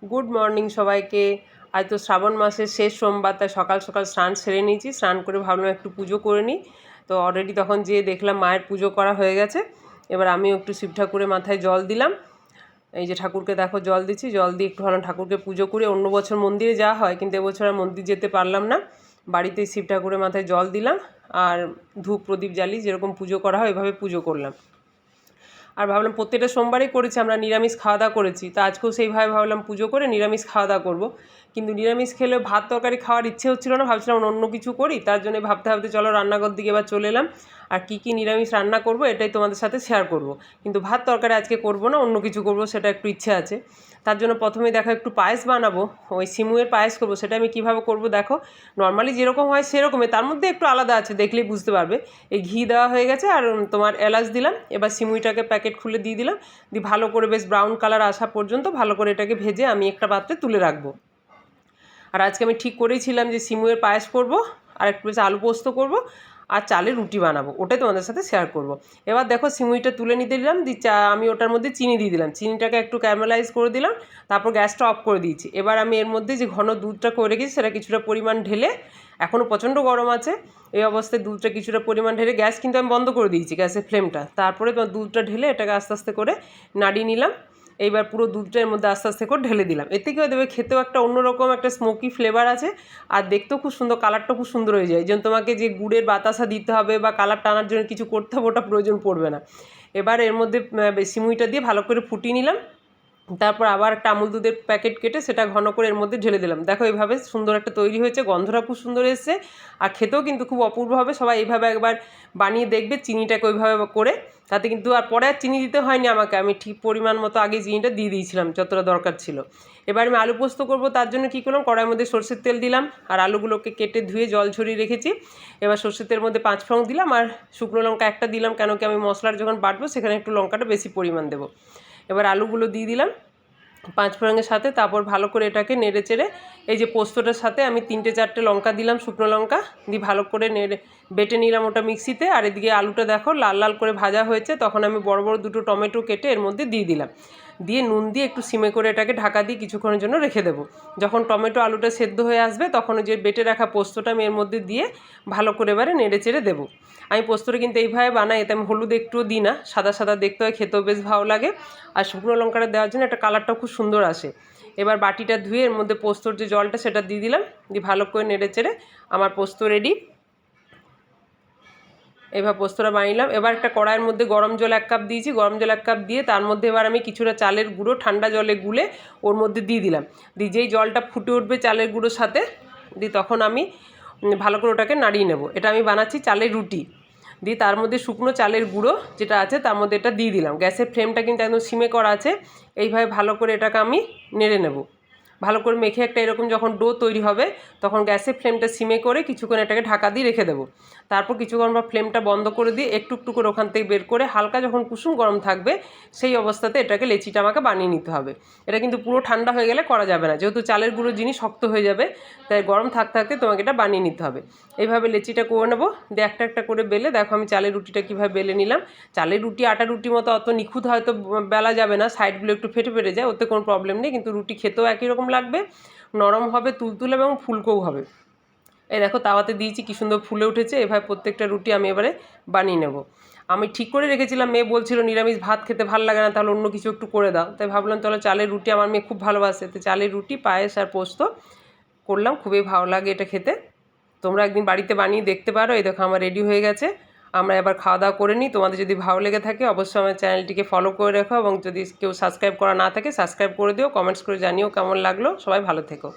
Good morning सबाइके। आज तो श्रावण मासेर शेष सोमवार, ताई सकाल सकाल स्नान सेरे निয়েছি। स्नान करे भाबलाम एकटु पुजो करे निই। तो अलरेडी तखन যেয়ে দেখলাম মায়ের পুজো করা হয়ে গেছে। এবার আমিও একটু শিব ঠাকুরের মাথায় জল দিলাম। এই যে ঠাকুরকে দেখো জল দিচ্ছি, জল দিয়ে একটু ভালো ঠাকুরকে পুজো করে অন্য বছর মন্দিরে যাওয়া হয়, কিন্তু এবছর আর মন্দির যেতে পারলাম না। বাড়িতেই শিব ঠাকুরের মাথায় জল দিলাম আর ধূপ প্রদীপ জ্বালিয়ে যেরকম পুজো করা হয় এভাবে পুজো করলাম। আর ভাবলাম প্রত্যেকটা সোমবারই করেছি, আমরা নিরামিষ খাওয়া দাওয়া করেছি, তো আজকেও সেইভাবে ভাবলাম পুজো করে নিরামিষ খাওয়া দাওয়া করবো। কিন্তু নিরামিষ খেলে ভাত তরকারি খাওয়ার ইচ্ছে হচ্ছিল না, ভাবছিলাম অন্য কিছু করি। তার জন্য ভাবতে ভাবতে চলো রান্নাঘর দিকে এবার চলে এলাম। আর কী নিরামিষ রান্না করব এটাই তোমাদের সাথে শেয়ার করব। কিন্তু ভাত তরকারি আজকে করব না, অন্য কিছু করব, সেটা একটু ইচ্ছে আছে। তার জন্য প্রথমে দেখো একটু পায়েস বানাবো, ওই সিমুয়ের পায়েস করব। সেটা আমি কীভাবে করব দেখো, নর্মালি যেরকম হয় সেরকমই, তার মধ্যে একটু আলাদা আছে, দেখলেই বুঝতে পারবে। এই ঘি দেওয়া হয়ে গেছে আর তোমার এলাচ দিলাম। এবার সিমুইটাকে প্যাকেট খুলে দিয়ে দিলাম, দিয়ে ভালো করে বেশ ব্রাউন কালার আসা পর্যন্ত ভালো করে এটাকে ভেজে আমি একটা পাত্রে তুলে রাখবো। আর আজকে আমি ঠিক করেছিলাম যে সিমুয়ের পায়েস করব আর একটু বেশ আলু পোস্ত করব আর চালের রুটি বানাবো, ওটাই তোমাদের সাথে শেয়ার করব। এবার দেখো সিমুইটা তুলে নিতে দিলাম, আমি ওটার মধ্যে চিনি দিয়ে দিলাম, চিনিটাকে একটু ক্যারামেলাইজ করে দিলাম, তারপর গ্যাসটা অফ করে দিয়েছি। এবার আমি এর মধ্যে যে ঘন দুধটা করে রেখেছি সেটা কিছুটা পরিমাণ ঢেলে, এখনও প্রচণ্ড গরম আছে, এই অবস্থায় দুধটা কিছুটা পরিমাণ ঢেলে, গ্যাস কিন্তু আমি বন্ধ করে দিয়েছি, গ্যাসের ফ্লেমটা। তারপরে তোমার দুধটা ঢেলে এটাকে আস্তে আস্তে করে নাড়িয়ে নিলাম। এইবার পুরো দুধটা এর মধ্যে আস্তে আস্তে করে ঢেলে দিলাম। এতে কী হয়ে দেবে, খেতেও একটা অন্যরকম একটা স্মোকি ফ্লেভার আছে আর দেখতেও খুব সুন্দর, কালারটা খুব সুন্দর হয়ে যায়। এই জন্য তোমাকে যে গুড়ের বাতাসা দিতে হবে বা কালার টানার জন্য কিছু করতে হবে ওটা প্রয়োজন পড়বে না। এবার এর মধ্যে সিমুইটা দিয়ে ভালো করে ফুটিয়ে নিলাম। তারপর আবার একটা আমুল দুধের প্যাকেট কেটে সেটা ঘন করে এর মধ্যে ঢেলে দিলাম। দেখো এইভাবে সুন্দর একটা তৈরি হয়েছে, গন্ধটা খুব সুন্দর এসছে আর খেতেও কিন্তু খুব অপূর্ব হবে। সবাই এইভাবে একবার বানিয়ে দেখবে, চিনিটাকে ওইভাবে করে, তাতে কিন্তু আর পরে আর চিনি দিতে হয়নি আমাকে, আমি ঠিক পরিমাণ মতো আগে চিনিটা দিয়ে দিয়েছিলাম যতটা দরকার ছিল। এবার আমি আলু পোস্ত করব, তার জন্য কী করলাম, কড়াইয়ের মধ্যে সরষের তেল দিলাম আর আলুগুলোকে কেটে ধুয়ে জল ঝরিয়ে রেখেছি। এবার সরষের তেলের মধ্যে 5 ফোড়ন দিলাম আর শুকনো লঙ্কা একটা দিলাম, কেন কি আমি মশলার যখন বাটবো সেখানে একটু লঙ্কাটা বেশি পরিমাণ দেবো। এবার আলুগুলো দিয়ে দিলাম 5 ফোড়নের সাথে, তারপর ভালো করে এটাকে নেড়ে চেড়ে এই যে পোস্তটার সাথে আমি 3-4টে লঙ্কা দিলাম, শুকনো লঙ্কা দিয়ে ভালো করে বেটে নিলাম ওটা মিক্সিতে। আর এদিকে আলুটা দেখো লাল লাল করে ভাজা হয়েছে, তখন আমি বড় বড় 2টো টমেটো কেটে এর মধ্যে দিয়ে দিলাম, দিয়ে নুন দিয়ে একটু সিমে করে এটাকে ঢাকা দিয়ে কিছুক্ষণের জন্য রেখে দেবো। যখন টমেটো আলুটা সেদ্ধ হয়ে আসবে তখন ওই যে বেটে রাখা পোস্তটা আমি এর মধ্যে দিয়ে ভালো করে এবারে নেড়ে চেড়ে দেবো। আমি পোস্তটা কিন্তু এইভাবে বানাই, এতে আমি হলুদ একটুও দিই না, সাদা সাদা দেখতে হয়, খেতেও বেশ ভালো লাগে আর শুকনো লঙ্কাটা দেওয়ার জন্য একটা কালারটাও খুব সুন্দর আসে। এবার বাটিটা ধুয়ে এর মধ্যে পোস্তর যে জলটা সেটা দিয়ে দিলাম, দিয়ে ভালো করে নেড়ে চেড়ে আমার পোস্ত রেডি। এবার পোস্তটা বানিলাম। এবার একটা কড়াইয়ের মধ্যে গরম জল 1 কাপ দিয়েছি, গরম জল 1 কাপ দিয়ে তার মধ্যে এবার আমি কিছুটা চালের গুঁড়ো ঠান্ডা জলে গুলে ওর মধ্যে দিয়ে দিলাম, দিয়ে যেই জলটা ফুটে উঠবে চালের গুঁড়োর সাথে, দিয়ে তখন আমি ভালো করে ওটাকে নাড়িয়ে নেব। এটা আমি বানাচ্ছি চালের রুটি, দিয়ে তার মধ্যে শুকনো চালের গুঁড়ো যেটা আছে তার মধ্যে এটা দিয়ে দিলাম। গ্যাসের ফ্লেমটা কিন্তু একদম সিমে করা আছে। এইভাবে ভালো করে এটাকে আমি নেড়ে নেব, ভালো করে মেখে একটা এরকম যখন ডো তৈরি হবে তখন গ্যাসের ফ্লেমটা সিমে করে কিছুক্ষণ এটাকে ঢাকা দিয়ে রেখে দেবো। তারপর কিছুক্ষণ পর ফ্লেমটা বন্ধ করে দিয়ে একটু একটু করে ওখান থেকে বের করে হালকা যখন কুসুম গরম থাকবে সেই অবস্থাতে এটাকে লেচিটা আমাকে বানিয়ে নিতে হবে। এটা কিন্তু পুরো ঠান্ডা হয়ে গেলে করা যাবে না, যেহেতু চালের গুঁড়ো জিনিস শক্ত হয়ে যাবে, তাই গরম থাকতে থাকতে তোমাকে এটা বানিয়ে নিতে হবে। এইভাবে লেচিটা করে নেবো, দিয়ে একটা একটা করে বেলে দেখো আমি চালের রুটিটা কীভাবে বেলে নিলাম। চালের রুটি আটা রুটির মতো অত নিখুঁত হয়তো বেলা যাবে না, সাইডগুলো একটু ফেটে ফেটে যায়, ওতে কোনো প্রবলেম নেই, কিন্তু রুটি খেতেও একই রকম লাগবে, নরম হবে, তুলতুলে এবং ফুলকোও হবে। এই দেখো তাওয়াতে দিয়েছি কী সুন্দর ফুলে উঠেছে। এভাবে প্রত্যেকটা রুটি আমি এবারে বানিয়ে নেব। আমি ঠিক করে রেখেছিলাম, মেয়ে বলছিল নিরামিষ ভাত খেতে ভালো লাগে না, তাহলে অন্য কিছু একটু করে দাও, তাই ভাবলাম তাহলে চালের রুটি, আমার মেয়ে খুব ভালোবাসে, তো চালের রুটি পায়েস আর পোস্ত করলাম, খুবই ভালো লাগে এটা খেতে। তোমরা একদিন বাড়িতে বানিয়ে দেখতে পারো। এই দেখো আমার রেডি হয়ে গেছে, আমরা এবার খাওয়া দাওয়া করে নিই। তোমাদের যদি ভালো লেগে থাকে অবশ্যই আমার চ্যানেলটিকে ফলো করে রাখো, এবং যদি কেউ সাবস্ক্রাইব করা না থাকে সাবস্ক্রাইব করে দিও, কমেন্টস করে জানিও কেমন লাগলো। সবাই ভালো থেকো।